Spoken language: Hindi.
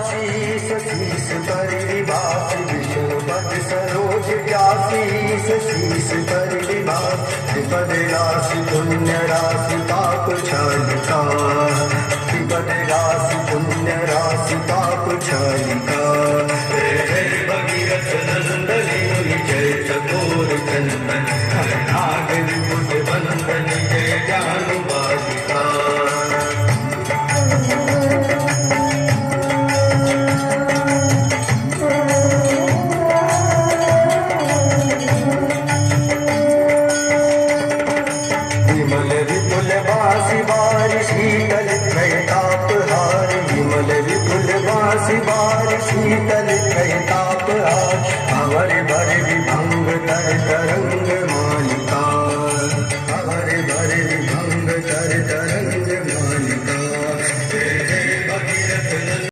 शीस शीस पर निवास विष्णु पद सरोज व्यासीस शीस पर निवास त्रिपद राशि पुण्य राशि पाप क्षालिका त्रिपद राशि पुण्य राशि पाप क्षालिका जय भगीरथ नंदनी जय चकोर चंदन नाग विभुज बंदन जय ज्ञान बालिका शीतल ताप हार विमल विपुल बासी बार शीतल ताप हार अवर भर विभंग